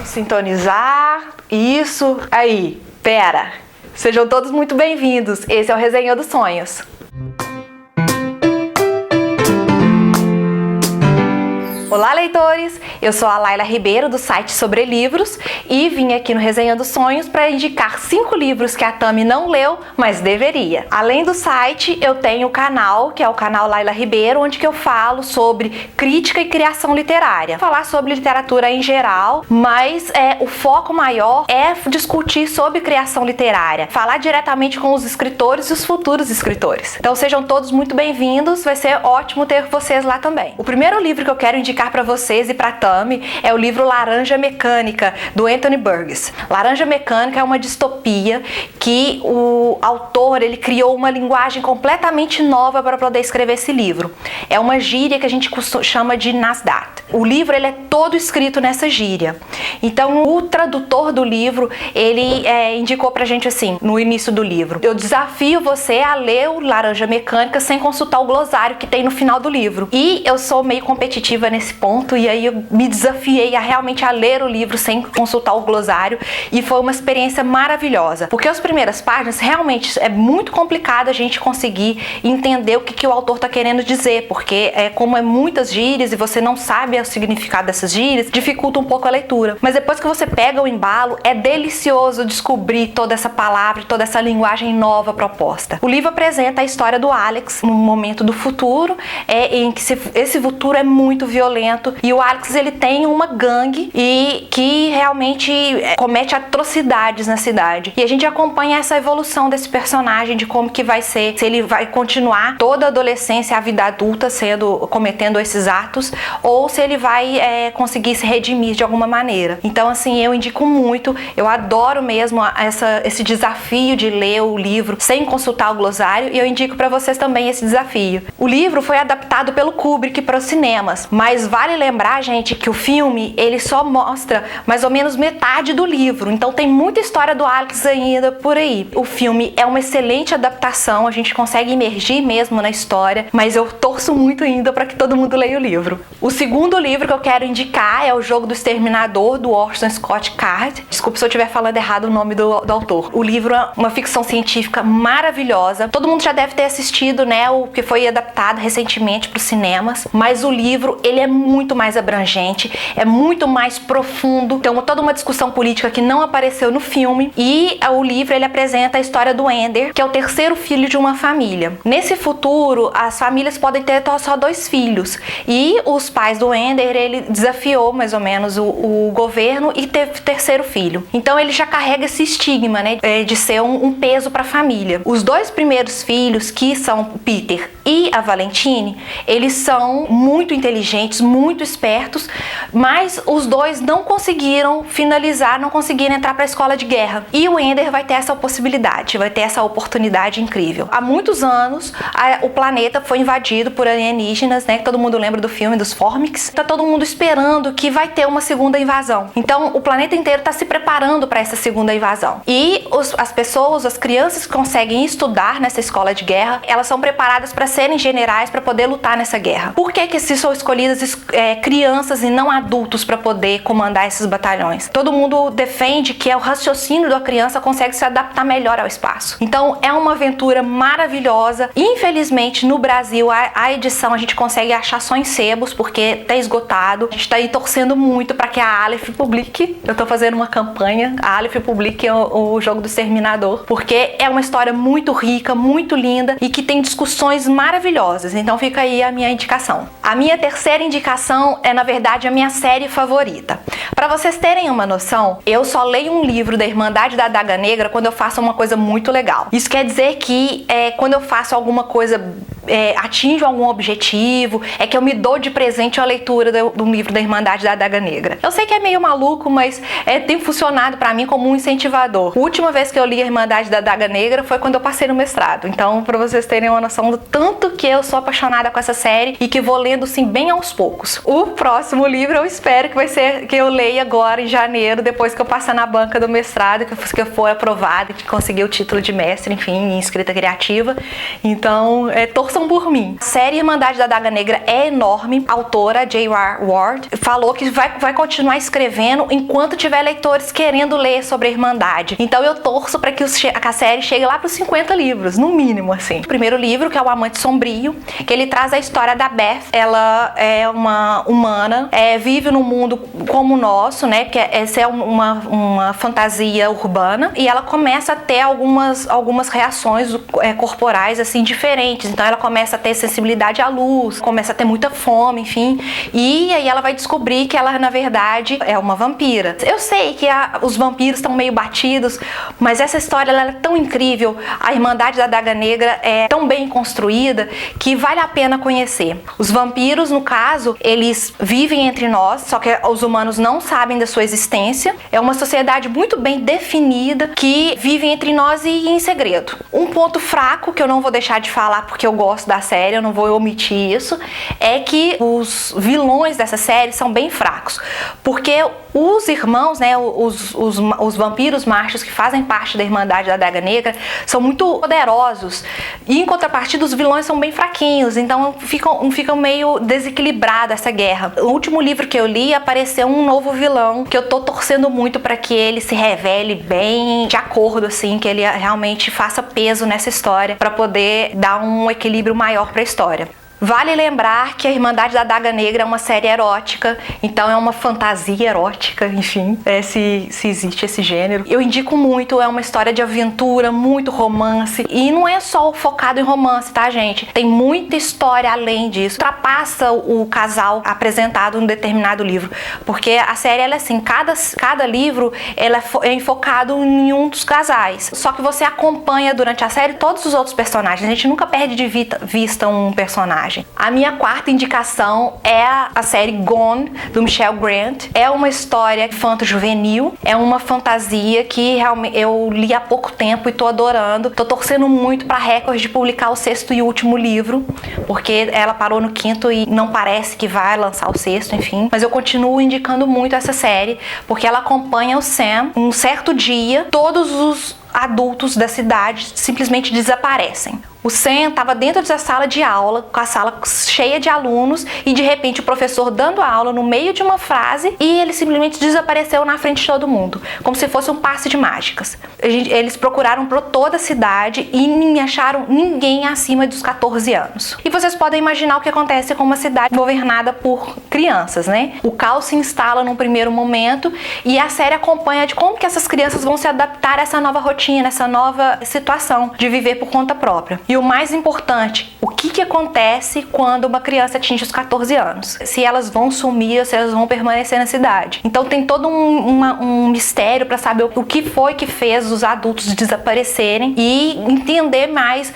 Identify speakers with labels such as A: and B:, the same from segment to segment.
A: Sintonizar. Isso. Aí. Pera. Sejam todos muito bem-vindos. Esse é o Resenhando Sonhos. Olá, leitores! Eu sou a Laila Ribeiro, do site Sobre Livros, e vim aqui no Resenhando Sonhos para indicar 5 livros que a Tami não leu, mas deveria. Além do site, eu tenho o canal, que é o canal Laila Ribeiro, onde que eu falo sobre crítica e criação literária. Falar sobre literatura em geral, mas o foco maior é discutir sobre criação literária. Falar diretamente com os escritores e os futuros escritores. Então sejam todos muito bem-vindos, vai ser ótimo ter vocês lá também. O primeiro livro que eu quero indicar para vocês e para Tami é o livro Laranja Mecânica, do Anthony Burgess. Laranja Mecânica é uma distopia que o autor ele criou uma linguagem completamente nova para poder escrever esse livro. É uma gíria que a gente chama de Nasdaq. O livro ele é todo escrito nessa gíria. Então o tradutor do livro ele indicou pra gente assim, no início do livro: eu desafio você a ler o Laranja Mecânica sem consultar o glossário que tem no final do livro. E eu sou meio competitiva nesse ponto, e aí eu me desafiei a ler o livro sem consultar o glossário, e foi uma experiência maravilhosa, porque as primeiras páginas realmente é muito complicado a gente conseguir entender o que o autor está querendo dizer, porque como é muitas gírias e você não sabe o significado dessas gírias, dificulta um pouco a leitura. Mas depois que você pega o embalo, é delicioso descobrir toda essa palavra, toda essa linguagem nova proposta. O livro apresenta a história do Alex num momento do futuro, em que esse futuro é muito violento, e o Alex ele tem uma gangue e que realmente comete atrocidades na cidade. E a gente acompanha essa evolução desse personagem, de como que vai ser, se ele vai continuar toda a adolescência, a vida adulta cometendo esses atos, ou se ele vai conseguir se redimir de alguma maneira. Então assim, eu indico muito, eu adoro mesmo esse desafio de ler o livro sem consultar o glossário, e eu indico para vocês também esse desafio. O livro foi adaptado pelo Kubrick para os cinemas, mas vale lembrar, gente, que o filme ele só mostra mais ou menos metade do livro, então tem muita história do Alex ainda por aí. O filme é uma excelente adaptação, a gente consegue imergir mesmo na história, mas eu torço muito ainda para que todo mundo leia o livro. O segundo livro que eu quero indicar é O Jogo do Exterminador, do Orson Scott Card. Desculpe se eu estiver falando errado o nome do autor. O livro é uma ficção científica maravilhosa. Todo mundo já deve ter assistido, né, o que foi adaptado recentemente para os cinemas, mas o livro ele é muito mais abrangente, é muito mais profundo. Tem toda uma discussão política que não apareceu no filme, e o livro ele apresenta a história do Ender, que é o terceiro filho de uma família. Nesse futuro, as famílias podem ter só 2 filhos, e os pais do Ender, ele desafiou mais ou menos o governo e teve o terceiro filho. Então ele já carrega esse estigma, né, de ser um peso para a família. Os 2 primeiros filhos, que são o Peter e a Valentine, eles são muito inteligentes, muito espertos, mas os 2 não conseguiram finalizar, não conseguiram entrar para a escola de guerra. E o Ender vai ter essa possibilidade, vai ter essa oportunidade incrível. Há muitos anos, o planeta foi invadido por alienígenas, né? Todo mundo lembra do filme dos Formics. Tá todo mundo esperando que vai ter uma segunda invasão. Então, o planeta inteiro está se preparando para essa segunda invasão. E as crianças que conseguem estudar nessa escola de guerra, elas são preparadas para serem generais, para poder lutar nessa guerra. Por que se são escolhidas crianças e não adultos para poder comandar esses batalhões? Todo mundo defende que o raciocínio da criança consegue se adaptar melhor ao espaço. Então é uma aventura maravilhosa. Infelizmente no Brasil a edição a gente consegue achar só em sebos, porque tá esgotado. A gente tá aí torcendo muito para que a Aleph publique. Eu tô fazendo uma campanha, a Aleph publique o Jogo do Exterminador, porque é uma história muito rica, muito linda e que tem discussões maravilhosas. Então fica aí a minha indicação. A minha terceira indicação é, na verdade, a minha série favorita. Para vocês terem uma noção, eu só leio um livro da Irmandade da Adaga Negra quando eu faço uma coisa muito legal. Isso quer dizer que quando eu faço alguma coisa, atinjo algum objetivo, é que eu me dou de presente a leitura do livro da Irmandade da Adaga Negra. Eu sei que é meio maluco, mas tem funcionado para mim como um incentivador. A última vez que eu li a Irmandade da Adaga Negra foi quando eu passei no mestrado. Então, para vocês terem uma noção do tanto que eu sou apaixonada com essa série e que vou lendo assim bem aos poucos. O próximo livro eu espero que vai ser que eu leia agora em janeiro, depois que eu passar na banca do mestrado, que eu for aprovada, que conseguir o título de mestre, enfim, em escrita criativa. Então, torçam torçam por mim. A série Irmandade da Adaga Negra é enorme. A autora, J.R. Ward, falou que vai continuar escrevendo enquanto tiver leitores querendo ler sobre a Irmandade. Então eu torço para que a série chegue lá para os 50 livros, no mínimo, assim. O primeiro livro, que é O Amante Sombrio, que ele traz a história da Beth. Ela é uma humana, vive num mundo como o nosso, né? Porque essa é uma fantasia urbana, e ela começa a ter algumas reações corporais, assim, diferentes. Então ela começa a ter sensibilidade à luz, começa a ter muita fome, enfim. E aí ela vai descobrir que ela, na verdade, é uma vampira. Eu sei que os vampiros estão meio batidos, mas essa história ela é tão incrível. A Irmandade da Adaga Negra é tão bem construída que vale a pena conhecer. Os vampiros, no caso, eles vivem entre nós, só que os humanos não sabem da sua existência. É uma sociedade muito bem definida que vive entre nós e em segredo. Um ponto fraco que eu não vou deixar de falar porque eu gosto da série, eu não vou omitir isso, é que os vilões dessa série são bem fracos, porque os irmãos, né, os vampiros machos que fazem parte da Irmandade da Adaga Negra são muito poderosos, e em contrapartida os vilões são bem fraquinhos, então ficam meio desequilibrada essa guerra. No último livro que eu li apareceu um novo vilão que eu tô torcendo muito para que ele se revele bem de acordo, assim, que ele realmente faça peso nessa história para poder dar um equilíbrio maior para a história. Vale lembrar que a Irmandade da Adaga Negra é uma série erótica, então é uma fantasia erótica, enfim, se existe esse gênero. Eu indico muito, é uma história de aventura, muito romance, e não é só focado em romance, tá, gente? Tem muita história além disso, ultrapassa o casal apresentado em um determinado livro, porque a série, ela é assim, cada livro ela é enfocado em um dos casais, só que você acompanha durante a série todos os outros personagens, a gente nunca perde de vista um personagem. A minha quarta indicação é a série Gone, do Michel Grant. É uma história infanto-juvenil, é uma fantasia que realmente eu li há pouco tempo e tô adorando. Tô torcendo muito para Record de publicar o 6º e último livro, porque ela parou no 5º e não parece que vai lançar o 6º, enfim. Mas eu continuo indicando muito essa série, porque ela acompanha o Sam. Um certo dia, todos os adultos da cidade simplesmente desaparecem. O Sam estava dentro da sala de aula, com a sala cheia de alunos, e de repente o professor dando a aula no meio de uma frase, e ele simplesmente desapareceu na frente de todo mundo, como se fosse um passe de mágicas. Eles procuraram por toda a cidade e não acharam ninguém acima dos 14 anos. E vocês podem imaginar o que acontece com uma cidade governada por crianças, né? O caos se instala num primeiro momento, e a série acompanha de como que essas crianças vão se adaptar a essa nova rotina, essa nova situação de viver por conta própria. E o mais importante, o que acontece quando uma criança atinge os 14 anos? Se elas vão sumir ou se elas vão permanecer na cidade. Então tem todo um mistério para saber o que foi que fez os adultos desaparecerem e entender mais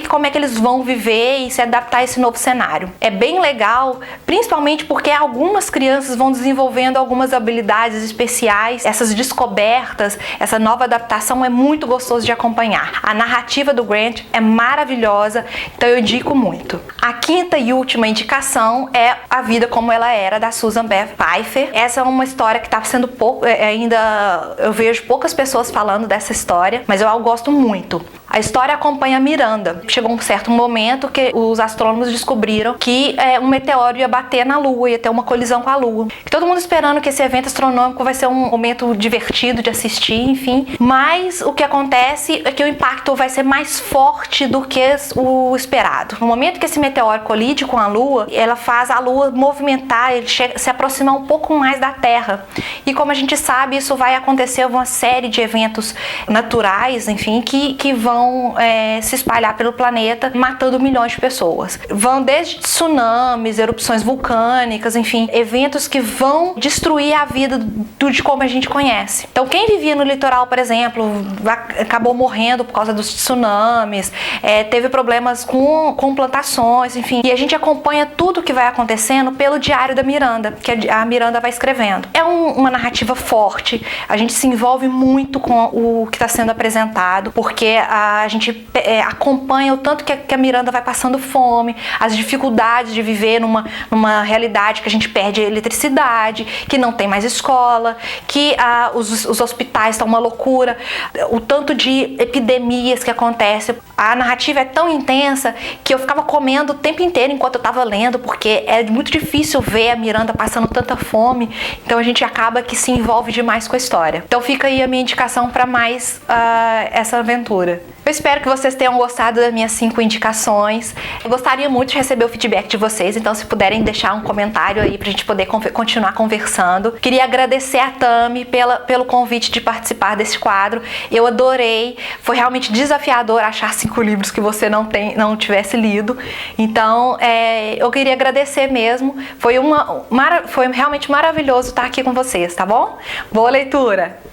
A: como é que eles vão viver e se adaptar a esse novo cenário. É bem legal, principalmente porque algumas crianças vão desenvolvendo algumas habilidades especiais. Essas descobertas, essa nova adaptação é muito gostoso de acompanhar. A narrativa do Grant é maravilhosa, então eu indico muito. A quinta e última indicação é A Vida Como Ela Era, da Susan Beth Pfeiffer. Essa é uma história que está sendo ainda eu vejo poucas pessoas falando dessa história, mas eu gosto muito. A história acompanha Miranda. Chegou um certo momento que os astrônomos descobriram que um meteoro ia bater na Lua, ia ter uma colisão com a Lua. Todo mundo esperando que esse evento astronômico vai ser um momento divertido de assistir, enfim. Mas o que acontece é que o impacto vai ser mais forte do que o esperado. No momento que esse meteoro colide com a Lua, ela faz a Lua movimentar, ele se aproximar um pouco mais da Terra. E como a gente sabe, isso vai acontecer uma série de eventos naturais, enfim, que vão se espalhar pelo planeta, matando milhões de pessoas. Vão desde tsunamis, erupções vulcânicas, enfim, eventos que vão destruir a vida de como a gente conhece. Então, quem vivia no litoral, por exemplo, acabou morrendo por causa dos tsunamis, teve problemas com plantações, enfim. E a gente acompanha tudo que vai acontecendo pelo diário da Miranda, que a Miranda vai escrevendo. É uma narrativa forte, a gente se envolve muito com o que está sendo apresentado, porque a gente acompanha o tanto que a Miranda vai passando fome, as dificuldades de viver numa realidade que a gente perde eletricidade, que não tem mais escola, que os hospitais estão uma loucura, o tanto de epidemias que acontecem. A narrativa narrativa é tão intensa que eu ficava comendo o tempo inteiro enquanto eu estava lendo, porque é muito difícil ver a Miranda passando tanta fome, então a gente acaba que se envolve demais com a história. Então fica aí a minha indicação para mais essa aventura. Eu espero que vocês tenham gostado das minhas 5 indicações. Eu gostaria muito de receber o feedback de vocês, então se puderem deixar um comentário aí pra gente poder continuar conversando. Queria agradecer a Tami pelo convite de participar desse quadro. Eu adorei, foi realmente desafiador achar 5 livros que você não tivesse lido. Então, eu queria agradecer mesmo. Foi realmente maravilhoso estar aqui com vocês, tá bom? Boa leitura!